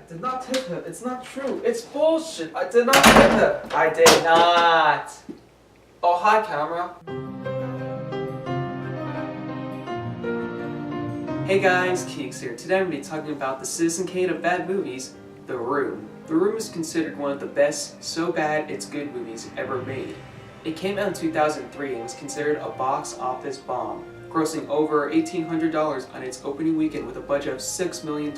did not hit her. It's not true. It's bullshit. I did not hit her. I did not. Oh, hi, camera. Hey guys, Keegan here. Today I'm going to be talking about the Citizen Kane of bad movies, The Room. The Room is considered one of the best, so bad it's good movies ever made. It came out in 2003 and was considered a box office bomb, grossing over $1,800 on its opening weekend with a budget of $6 million.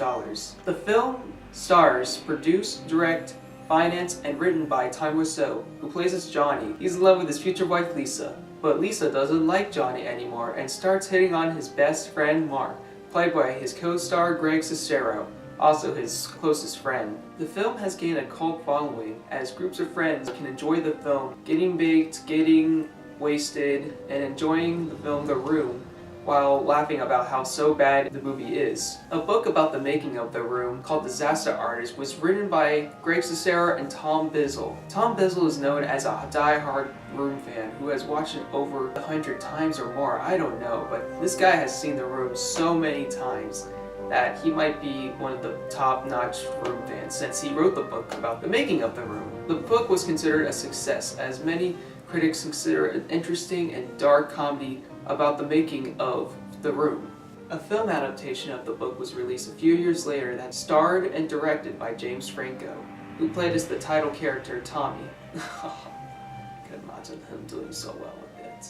The film stars, produced, direct, financed, and written by Tom Wiseau, who plays as Johnny. He's in love with his future wife Lisa, but Lisa doesn't like Johnny anymore and starts hitting on his best friend Mark, played by his co-star Greg Sestero, also his closest friend. The film has gained a cult following as groups of friends can enjoy the film, getting baked, getting wasted, and enjoying the film The Room while laughing about how so bad the movie is. A book about the making of The Room called Disaster Artist was written by Greg Sestero and Tom Bizzle. Tom Bizzle is known as a die-hard Room fan who has watched it over 100 times or more, I don't know, but this guy has seen The Room so many times that he might be one of the top-notch Room fans since he wrote the book about the making of The Room. The book was considered a success as many critics consider it an interesting and dark comedy about the making of The Room. A film adaptation of the book was released a few years later that starred and directed by James Franco, who played as the title character Tommy. I can imagine him doing so well with it.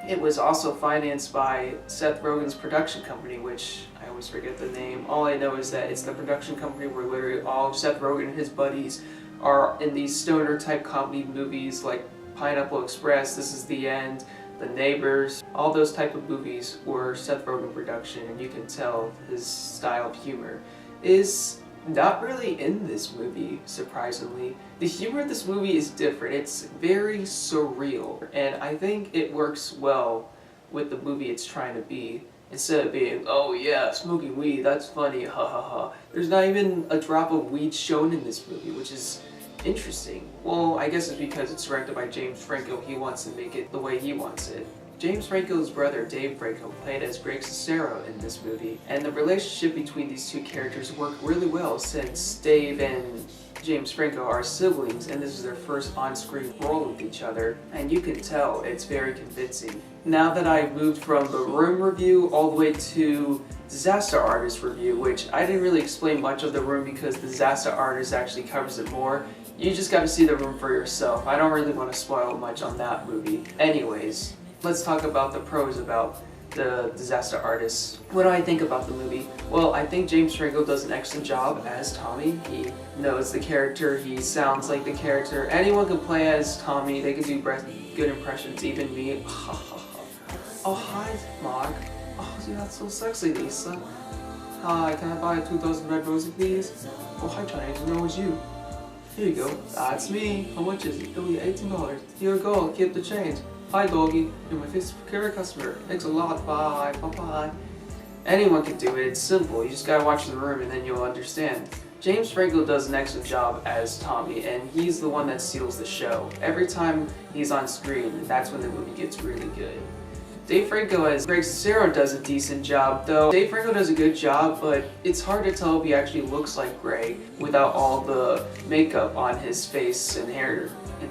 It was also financed by Seth Rogen's production company, which I always forget the name. All I know is that it's the production company where literally all Seth Rogen and his buddies are in these stoner type comedy movies like Pineapple Express, This Is the End, The Neighbors. All those type of movies were Seth Rogen production, and you can tell his style of humor is not really in this movie, surprisingly. The humor in this movie is different. It's very surreal, and I think it works well with the movie it's trying to be. Instead of being, oh yeah, smoking weed, that's funny, ha ha ha. There's not even a drop of weed shown in this movie, which is interesting. Well, I guess it's because it's directed by James Franco. He wants to make it the way he wants it. James Franco's brother, Dave Franco, played as Greg Sestero in this movie, and the relationship between these two characters worked really well since Dave and James Franco are siblings and this is their first on-screen role with each other, and you can tell it's very convincing. Now that I've moved from The Room review all the way to Disaster Artist review, which I didn't really explain much of The Room because Disaster Artist actually covers it more. You just gotta see The Room for yourself. I don't really want to spoil much on that movie. Anyways, let's talk about the pros about the Disaster Artist. What do I think about the movie? Well, I think James Franco does an excellent job as Tommy. He knows the character, he sounds like the character. Anyone can play as Tommy, they can do good impressions, even me. Oh, hi, Mark. Oh, you're not so sexy, Lisa. Hi, can I buy a 2,000 red roses, please? Oh, hi, Johnny, I didn't know it was you. Here you go. That's me. How much is it? It'll be $18. Here you go. Keep the change. Hi, doggy. You're my favorite customer. Thanks a lot. Bye. Bye-bye. Anyone can do it. It's simple. You just gotta watch The Room and then you'll understand. James Franco does an excellent job as Tommy, and he's the one that steals the show. Every time he's on screen, that's when the movie gets really good. Dave Franco as Greg Sestero does a decent job, though. Dave Franco does a good job, but it's hard to tell if he actually looks like Greg without all the makeup on his face and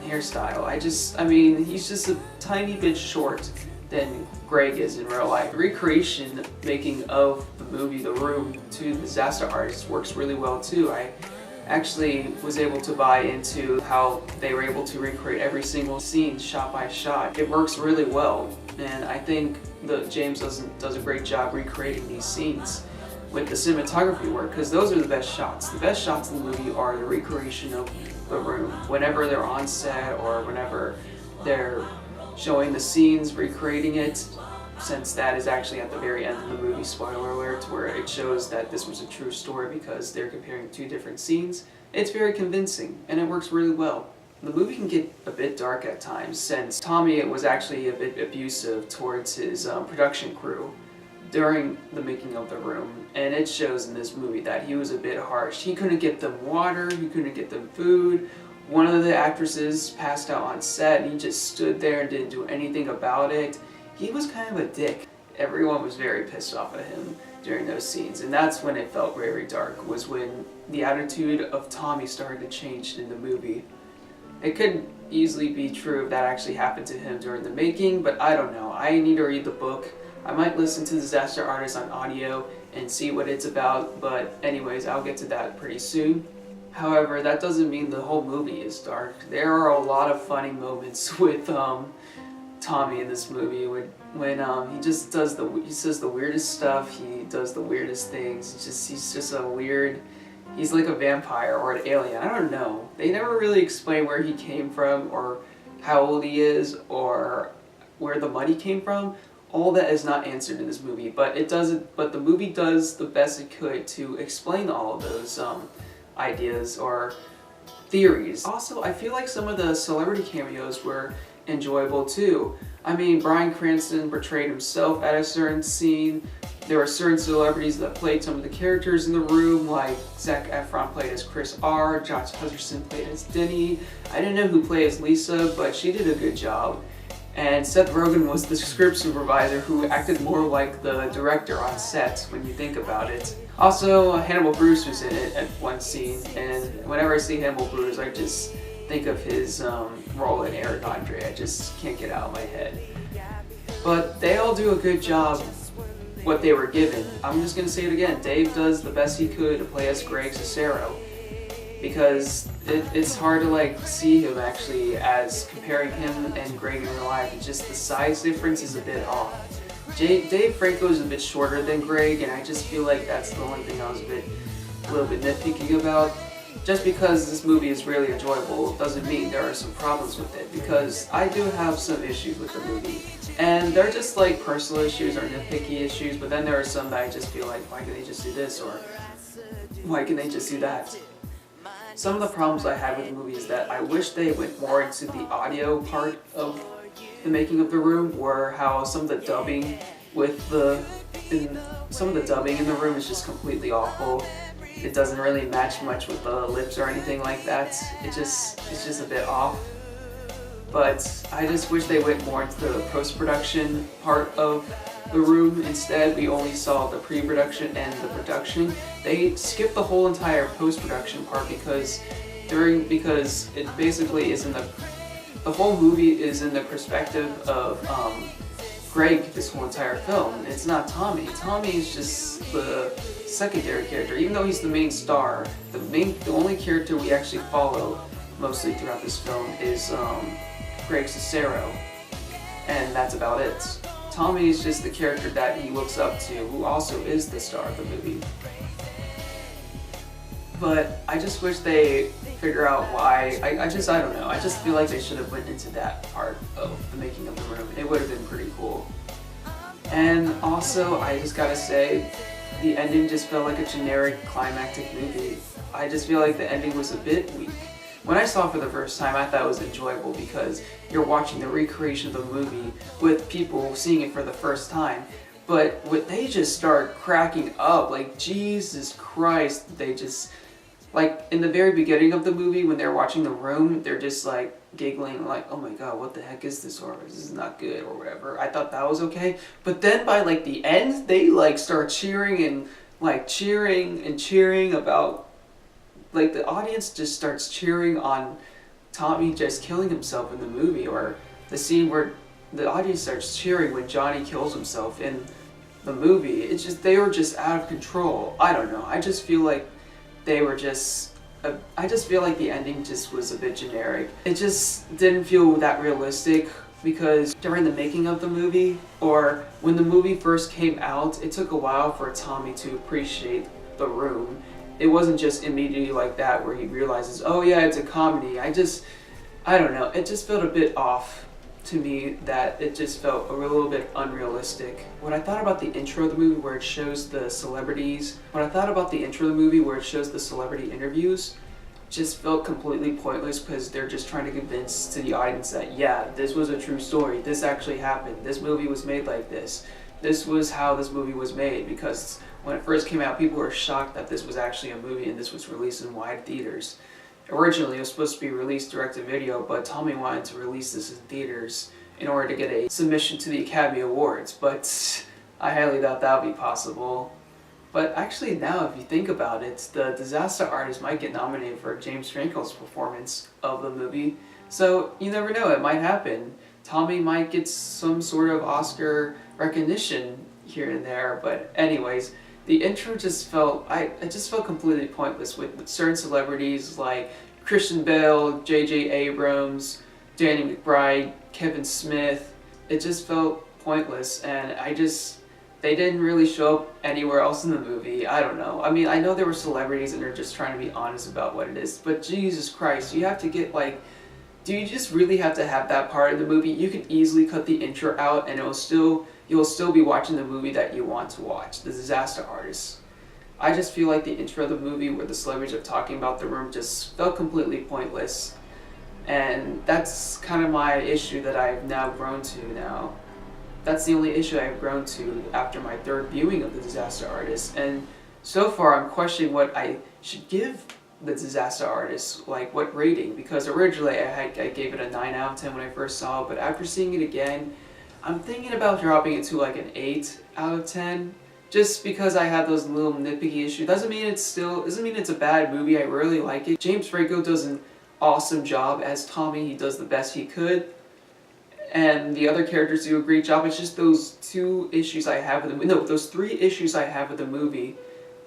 hairstyle. I mean, he's just a tiny bit short than Greg is in real life. Recreation making of the movie The Room to Disaster Artist works really well too. I actually was able to buy into how they were able to recreate every single scene shot by shot. It works really well, and I think that James does a great job recreating these scenes with the cinematography work, because those are the best shots. The best shots in the movie are the recreation of The Room. Whenever they're on set or whenever they're showing the scenes, recreating it, since that is actually at the very end of the movie, spoiler alert, where it shows that this was a true story because they're comparing two different scenes. It's very convincing, and it works really well. The movie can get a bit dark at times, since Tommy was actually a bit abusive towards his production crew during the making of The Room, and it shows in this movie that he was a bit harsh. He couldn't get them water, he couldn't get them food. One of the actresses passed out on set, and he just stood there and didn't do anything about it. He was kind of a dick. Everyone was very pissed off at him during those scenes, and that's when it felt very dark, was when the attitude of Tommy started to change in the movie. It could easily be true if that actually happened to him during the making, but I don't know. I need to read the book. I might listen to Disaster Artist on audio and see what it's about, but anyways, I'll get to that pretty soon. However, that doesn't mean the whole movie is dark. There are a lot of funny moments with Tommy in this movie when he just does he says the weirdest stuff, he does the weirdest things. He's just a weird. He's like a vampire or an alien. I don't know. They never really explain where he came from or how old he is or where the money came from. All that is not answered in this movie, but the movie does the best it could to explain all of those ideas or theories. Also, I feel like some of the celebrity cameos were enjoyable too. I mean, Bryan Cranston portrayed himself at a certain scene. There were certain celebrities that played some of the characters in the room, like Zac Efron played as Chris R, Josh Hutcherson played as Denny. I didn't know who played as Lisa, but she did a good job. And Seth Rogen was the script supervisor who acted more like the director on set when you think about it. Also, Hannibal Buress was in it at one scene, and whenever I see Hannibal Buress, I just think of his role in Eric Andre. I just can't get out of my head. But they all do a good job what they were given. I'm just gonna say it again. Dave does the best he could to play as Greg Cicero, because it's hard to like see him actually as comparing him and Greg in real life. It's just the size difference is a bit off. Dave Franco is a bit shorter than Greg, and I just feel like that's the only thing I was a little bit nitpicky about. Just because this movie is really enjoyable doesn't mean there are some problems with it, because I do have some issues with the movie. And they're just like personal issues or nitpicky issues, but then there are some that I just feel like, why can they just do this, or why can they just do that? Some of the problems I had with the movie is that I wish they went more into the audio part of the making of The Room, or how some of the dubbing in The Room is just completely awful. It doesn't really match much with the lips or anything like that. It's just a bit off. But I just wish they went more into the post-production part of The Room. Instead, we only saw the pre-production and the production. They skipped the whole entire post-production part because it basically is the whole movie is in the perspective of Greg this whole entire film. It's not Tommy. Tommy is just the secondary character. Even though he's the main star, the only character we actually follow mostly throughout this film is Greg Cicero, and that's about it. Tommy is just the character that he looks up to, who also is the star of the movie. But I just wish they figure out why. I don't know. I just feel like they should have went into that part of the making of The Room. It would have been pretty cool. And also, I just gotta say, the ending just felt like a generic climactic movie. I just feel like the ending was a bit weak. When I saw it for the first time, I thought it was enjoyable because you're watching the recreation of the movie with people seeing it for the first time. But when they just start cracking up, like Jesus Christ, they just, like in the very beginning of the movie when they're watching The Room, they're just like giggling like, oh my god, what the heck is this, or this is not good or whatever. I thought that was okay. But then by like the end, they like start cheering and cheering about, like the audience just starts cheering on Tommy just killing himself in the movie, or the scene where the audience starts cheering when Johnny kills himself in the movie. It's just, they were just out of control. I don't know. I just feel like they were just, I just feel like the ending just was a bit generic. It just didn't feel that realistic, because during the making of the movie, or when the movie first came out, it took a while for Tommy to appreciate The Room. It wasn't just immediately like that where he realizes, oh yeah, it's a comedy. I don't know, it just felt a bit off to me, that it just felt a little bit unrealistic. When I thought about the intro of the movie where it shows the celebrities, celebrity interviews, just felt completely pointless, because they're just trying to convince to the audience that, yeah, this was a true story, this actually happened, this movie was made like this was how this movie was made, because when it first came out, people were shocked that this was actually a movie and this was released in wide theaters. Originally, it was supposed to be released direct-to-video, but Tommy wanted to release this in theaters in order to get a submission to the Academy Awards, but I highly doubt that would be possible. But actually now, if you think about it, the Disaster Artist might get nominated for James Franco's performance of the movie. So you never know, it might happen. Tommy might get some sort of Oscar recognition here and there. But anyways, the intro just felt, it just felt completely pointless with certain celebrities like Christian Bale, J.J. Abrams, Danny McBride, Kevin Smith. It just felt pointless, and they didn't really show up anywhere else in the movie. I don't know. I mean, I know there were celebrities and they're just trying to be honest about what it is, but Jesus Christ, you have to get like, do you just really have to have that part of the movie? You can easily cut the intro out and you'll still be watching the movie that you want to watch, The Disaster Artist. I just feel like the intro of the movie where the celebrities are talking about the room just felt completely pointless. And that's kind of my issue that I've now grown to now. That's the only issue I've grown to after my third viewing of The Disaster Artist. And so far I'm questioning what I should give The Disaster Artist, like what rating, because originally I gave it a 9 out of 10 when I first saw it, but after seeing it again, I'm thinking about dropping it to like an 8 out of 10. Just because I have those little nitpicky issues doesn't mean it's a bad movie. I really like it. James Franco does an awesome job as Tommy. He does the best he could, and the other characters do a great job. It's just those two issues I have with the those three issues I have with the movie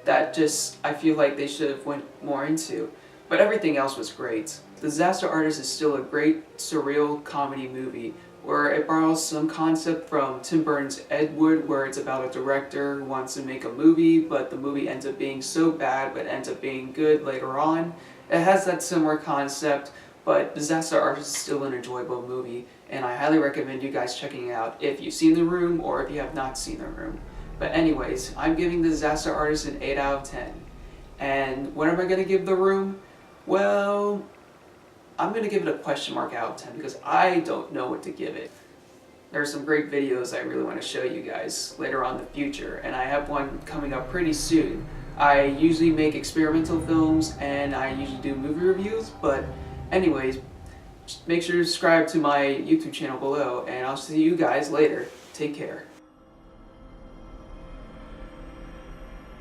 that just I feel like they should have went more into. But everything else was great. The Disaster Artist is still a great surreal comedy movie where it borrows some concept from Tim Burton's Ed Wood, where it's about a director who wants to make a movie, but the movie ends up being so bad, but ends up being good later on. It has that similar concept, but Disaster Artist is still an enjoyable movie, and I highly recommend you guys checking it out if you've seen The Room or if you have not seen The Room. But anyways, I'm giving The Disaster Artist an 8 out of 10. And what am I going to give The Room? Well, I'm going to give it a question mark out of 10 because I don't know what to give it. There are some great videos I really want to show you guys later on in the future, and I have one coming up pretty soon. I usually make experimental films and I usually do movie reviews, but anyways, make sure to subscribe to my YouTube channel below, and I'll see you guys later. Take care.